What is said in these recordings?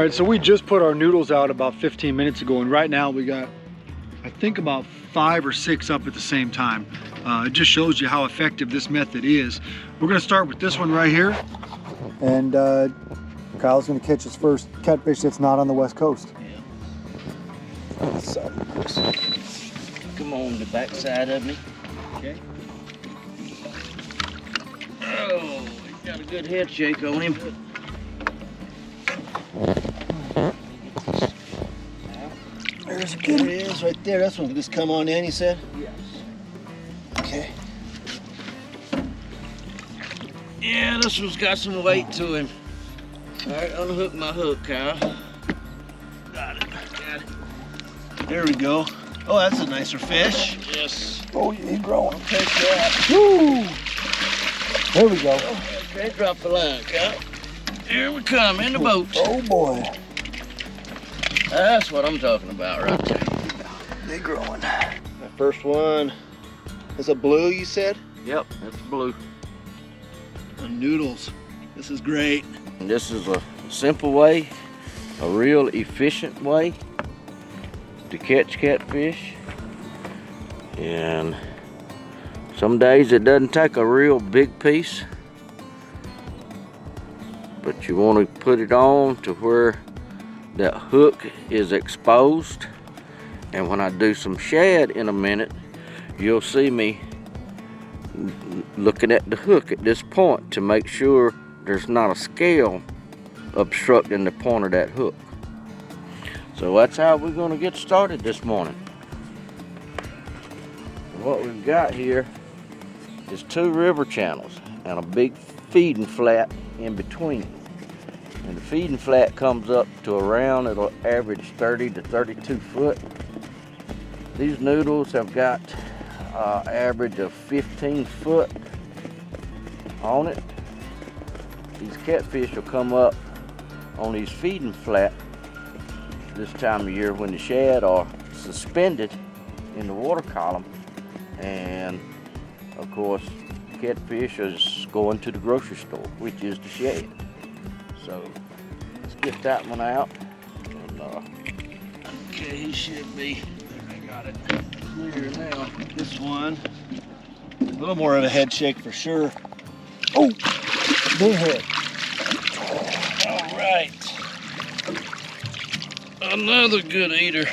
right, so we just put our noodles out about 15 minutes ago, and right now we got, I think, about 5 or 6 up at the same time. It just shows you how effective this method is. We're gonna start with this one right here, and Kyle's gonna catch his first catfish that's not on the West Coast. Yeah. So, come on the back side of me. Okay. Oh, he's got a good head shake on him. There's a There it is, right there. That's one can just come on in, you said? Yes. Okay. Yeah, this one's got some weight to him. All right, unhook my hook, Kyle. Got it. There we go. Oh, that's a nicer fish. Yes. Oh, he's growing. I'll take that. Woo! There we go. Okay, drop the line, Kyle. Here we come, in the boat. Oh boy. That's what I'm talking about right there. They're growing. My first one is a blue, you said? Yep, that's blue. Noodles. This is great. And this is a simple way, a real efficient way to catch catfish. And some days it doesn't take a real big piece, but you want to put it on to where that hook is exposed. And when I do some shad in a minute, you'll see me looking at the hook at this point to make sure there's not a scale obstructing the point of that hook. So that's how we're going to get started this morning. What we've got here is 2 river channels and a big feeding flat in between. And the feeding flat comes up to around, it'll average 30 to 32 foot. These noodles have got average of 15 foot on it. These catfish will come up on these feeding flat this time of year when the shad are suspended in the water column, and of course catfish is going to the grocery store, which is the shad. So let's get that one out. And, okay, he should be. I got it clear now. This one, a little more of a head shake for sure. Oh, big head. All right. Another good eater.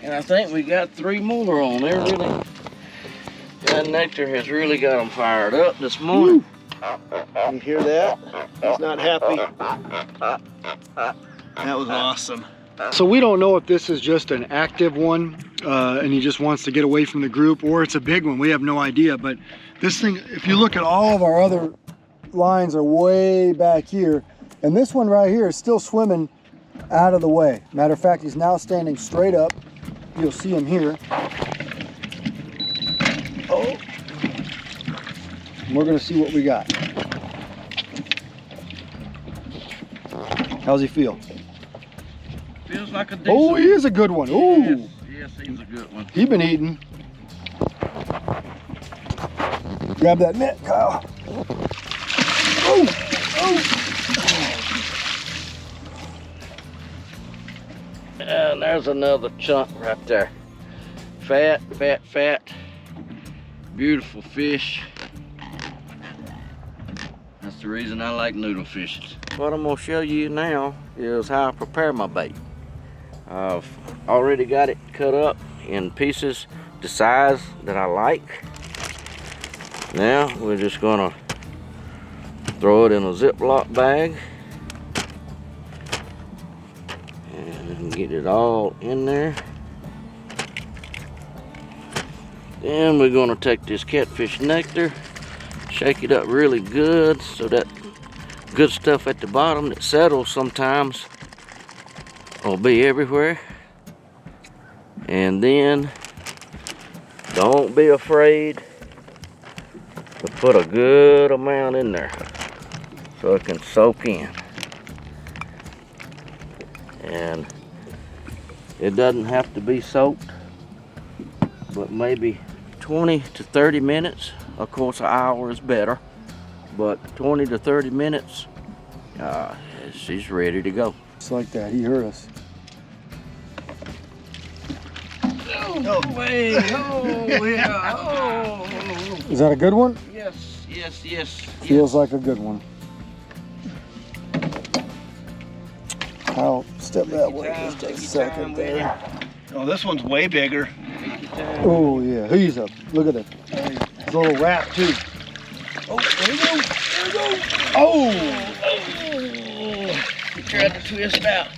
And I think we got 3 more on there. Really, that nectar has really got them fired up this morning. You hear that? He's not happy. That was awesome. So we don't know if this is just an active one and he just wants to get away from the group, or it's a big one. We have no idea. But this thing, if you look at all of our other lines, are way back here, and this one right here is still swimming out of the way. Matter of fact, he's now standing straight up. You'll see him here. Oh, and we're gonna see what we got. How's he feel? Feels like a decent. Oh, he is a good one. Ooh. Yes, he's a good one. He's been eating. Grab that net, Kyle. Oh, oh. And there's another chunk right there. Fat, fat, fat. Beautiful fish. That's the reason I like noodle fishing. What I'm gonna show you now is how I prepare my bait. I've already got it cut up in pieces the size that I like. Now we're just gonna throw it in a Ziploc bag and get it all in there. Then we're gonna take this catfish nectar, shake it up really good so that good stuff at the bottom that settles sometimes will be everywhere. And then don't be afraid to put a good amount in there so it can soak in. And it doesn't have to be soaked, but maybe 20 to 30 minutes. Of course, an hour is better, but 20 to 30 minutes, she's ready to go. Just like that, he heard us. No way! Oh yeah! Oh! Is that a good one? Yes, yes, yes. Feels like a good one. I'll step that way just a second there. Oh, this one's way bigger. Oh yeah, he's up. Look at it. His little wrap too. Oh, there we go! There we go! Oh! He tried to twist out.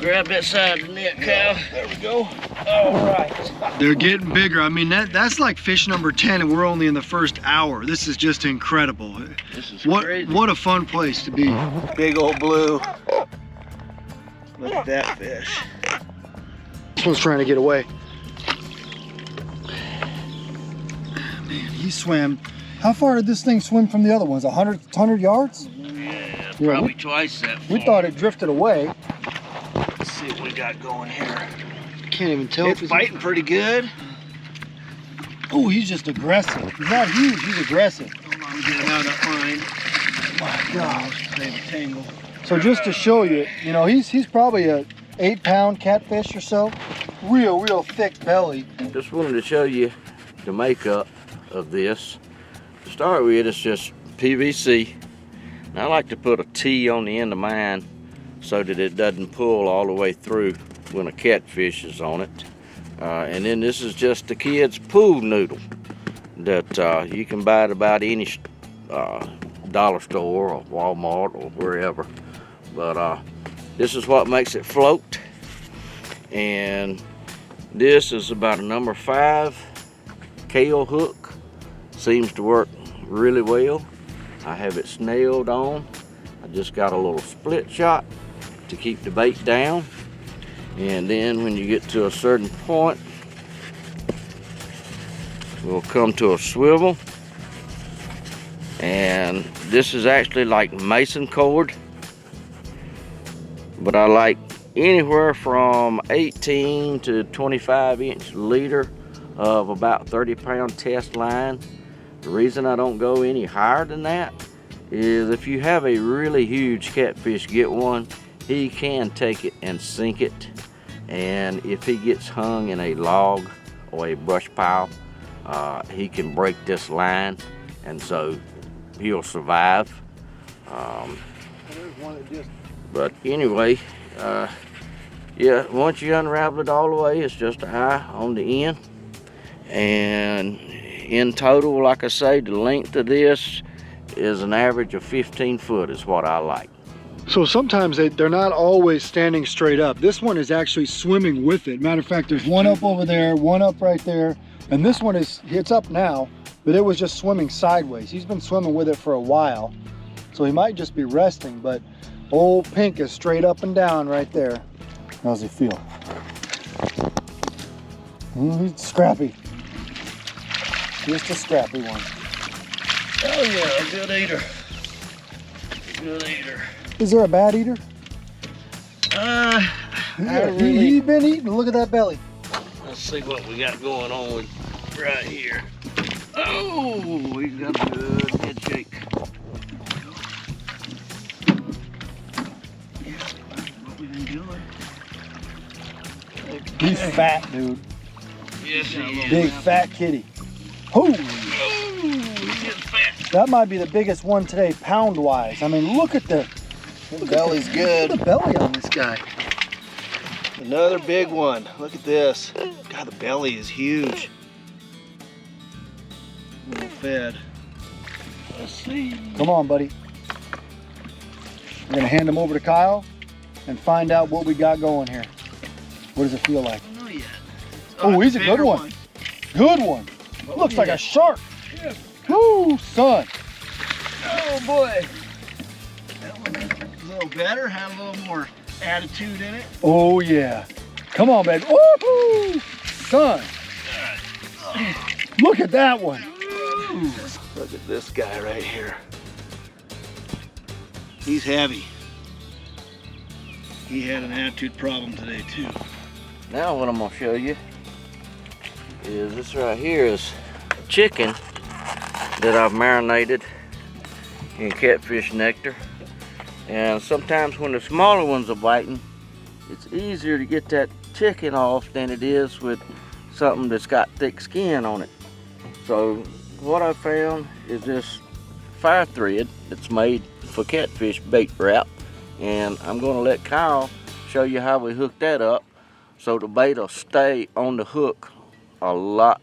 Grab that side of the net, Cal. There we go. All right. They're getting bigger. I mean, that's like fish number 10, and we're only in the first hour. This is just incredible. This is crazy. What a fun place to be. Big old blue. Look at that fish. This one's trying to get away. Man, he swam. How far did this thing swim from the other ones? 100 yards? Yeah, probably twice that far. We thought it drifted away. Let's see what we got going here. Can't even tell. It's biting pretty good. Oh, he's just aggressive. He's not huge, he's aggressive. Hold on, get it out of that line. My gosh. Save a tangle. So just to show you, you know, he's probably a 8-pound catfish or so. Real thick belly. Just wanted to show you the makeup of this. To start with, it's just PVC. And I like to put a T on the end of mine so that it doesn't pull all the way through when a catfish is on it. And then this is just the kids' pool noodle that you can buy at about any dollar store or Walmart or wherever. But this is what makes it float. And this is about a number 5 Kale hook. Seems to work really well. I have it snailed on. I just got a little split shot to keep the bait down. And then when you get to a certain point, we'll come to a swivel. And this is actually like mason cord, but I like anywhere from 18 to 25-inch leader of about 30-pound test line. The reason I don't go any higher than that is if you have a really huge catfish get one, he can take it and sink it. And if he gets hung in a log or a brush pile, he can break this line, and so he'll survive. But anyway, yeah, once you unravel it all the way, it's just an eye on the end. And in total, like I say, the length of this is an average of 15 foot is what I like. So sometimes they're not always standing straight up. This one is actually swimming with it. Matter of fact, there's one up over there, one up right there, and this one it's up now, but it was just swimming sideways. He's been swimming with it for a while, so he might just be resting, but old Pink is straight up and down right there. How's he feel? He's scrappy. Just a scrappy one. Oh yeah, a good eater. Good eater. Is there a bad eater? He's been eating. Look at that belly. Let's see what we got going on right here. Oh, we got a good head shake. Yeah, what we've been doing. He's fat, dude. Yes, he is. Big fat kitty. Oh, He's getting fat. that might be the biggest one today, pound-wise. I mean, look at the belly's good. Look at the belly on this guy. Another big one. Look at this. God, the belly is huge. Well fed. Let's see. Come on, buddy. We're gonna hand him over to Kyle and find out what we got going here. What does it feel like? I don't know yet. Oh, he's a good one. Good one. Looks like a shark. Yeah. Woo, son. Oh boy. That one a little better, had a little more attitude in it. Oh yeah. Come on, baby. Woohoo! Son. Look at that one. Look at this guy right here. He's heavy. He had an attitude problem today too. Now what I'm gonna show you is this right here is chicken that I've marinated in catfish nectar. And sometimes when the smaller ones are biting, it's easier to get that chicken off than it is with something that's got thick skin on it. So what I found is this fire thread that's made for catfish bait wrap, and I'm going to let Kyle show you how we hook that up so the bait will stay on the hook a lot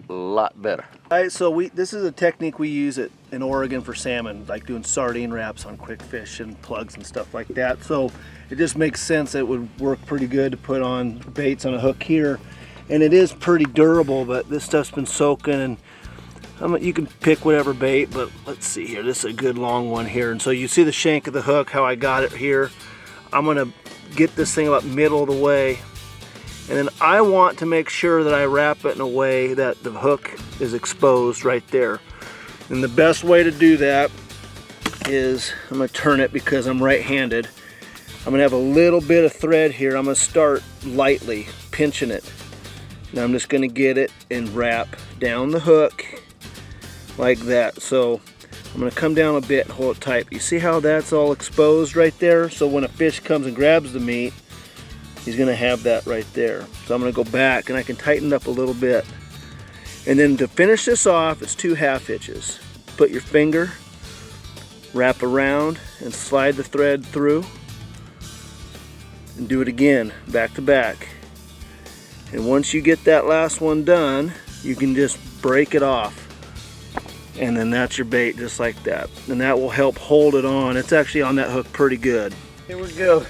better. All right, so this is a technique we use in Oregon for salmon, like doing sardine wraps on quick fish and plugs and stuff like that. So it just makes sense. It would work pretty good to put on baits on a hook here, and it is pretty durable. But this stuff's been soaking, and you can pick whatever bait. But let's see here. This is a good long one here, and so you see the shank of the hook, how I got it here. I'm gonna get this thing about middle of the way. And then I want to make sure that I wrap it in a way that the hook is exposed right there. And the best way to do that is, I'm gonna turn it because I'm right-handed. I'm gonna have a little bit of thread here. I'm gonna start lightly pinching it. Now I'm just gonna get it and wrap down the hook like that. So I'm gonna come down a bit and hold it tight. You see how that's all exposed right there? So when a fish comes and grabs the meat, he's gonna have that right there. So I'm gonna go back and I can tighten it up a little bit. And then to finish this off, it's 2 half hitches. Put your finger, wrap around and slide the thread through. And do it again, back to back. And once you get that last one done, you can just break it off. And then that's your bait, just like that. And that will help hold it on. It's actually on that hook pretty good. Here we go.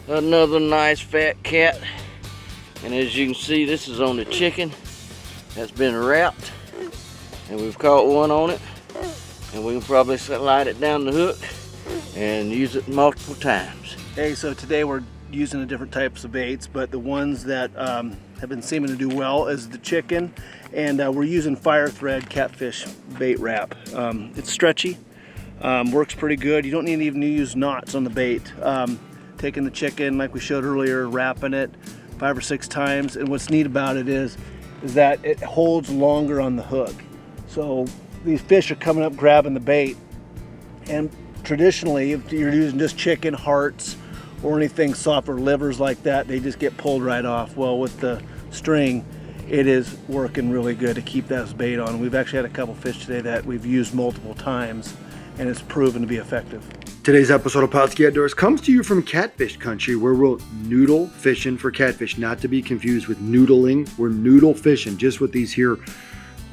Another nice fat cat, and as you can see, this is on the chicken that's been wrapped, and we've caught one on it, and we can probably slide it down the hook and use it multiple times. Hey, so today we're using the different types of baits, but the ones that have been seeming to do well is the chicken, and we're using fire thread catfish bait wrap. It's stretchy, works pretty good. You don't need to even use knots on the bait. Taking the chicken like we showed earlier, wrapping it 5 or 6 times, and what's neat about it is that it holds longer on the hook. So these fish are coming up grabbing the bait, and traditionally if you're using just chicken hearts or anything soft or livers like that, they just get pulled right off. Well, with the string, it is working really good to keep that bait on. We've actually had a couple fish today that we've used multiple times, and it's proven to be effective. Today's episode of Pautzke Outdoors comes to you from catfish country, where we'll noodle fishing for catfish, not to be confused with noodling. We're noodle fishing just with these here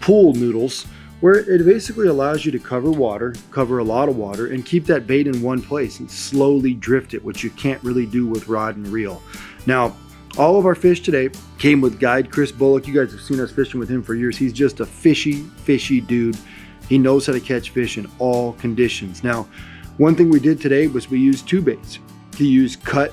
pool noodles, where it basically allows you to cover a lot of water, and keep that bait in one place and slowly drift it, which you can't really do with rod and reel. Now, all of our fish today came with guide Chris Bullock. You guys have seen us fishing with him for years. He's just a fishy dude. He knows how to catch fish in all conditions. Now, one thing we did today was we used 2 baits. He used cut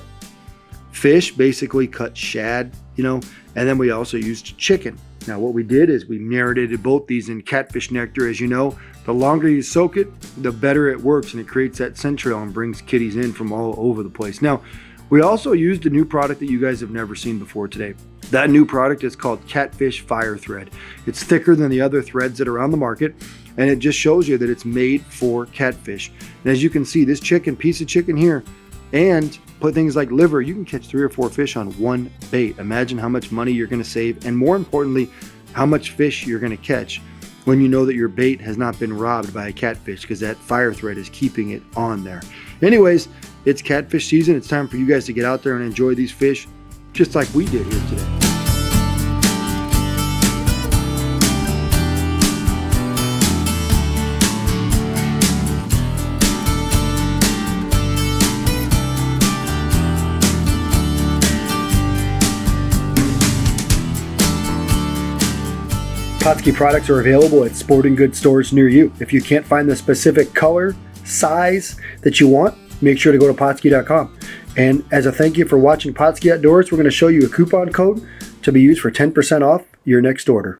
fish, basically cut shad, and then we also used chicken. Now what we did is we marinated both these in catfish nectar. As you know, the longer you soak it, the better it works, and it creates that scent trail and brings kitties in from all over the place. Now, we also used a new product that you guys have never seen before today. That new product is called Catfish Fire Thread. It's thicker than the other threads that are on the market, and it just shows you that it's made for catfish. And as you can see, this piece of chicken here, and put things like liver, you can catch 3 or 4 fish on one bait. Imagine how much money you're gonna save, and more importantly, how much fish you're gonna catch when you know that your bait has not been robbed by a catfish, because that fire thread is keeping it on there. Anyways, it's catfish season. It's time for you guys to get out there and enjoy these fish just like we did here today. Pautzke products are available at sporting goods stores near you. If you can't find the specific color, size that you want, make sure to go to Pautzke.com. And as a thank you for watching Pautzke Outdoors, we're going to show you a coupon code to be used for 10% off your next order.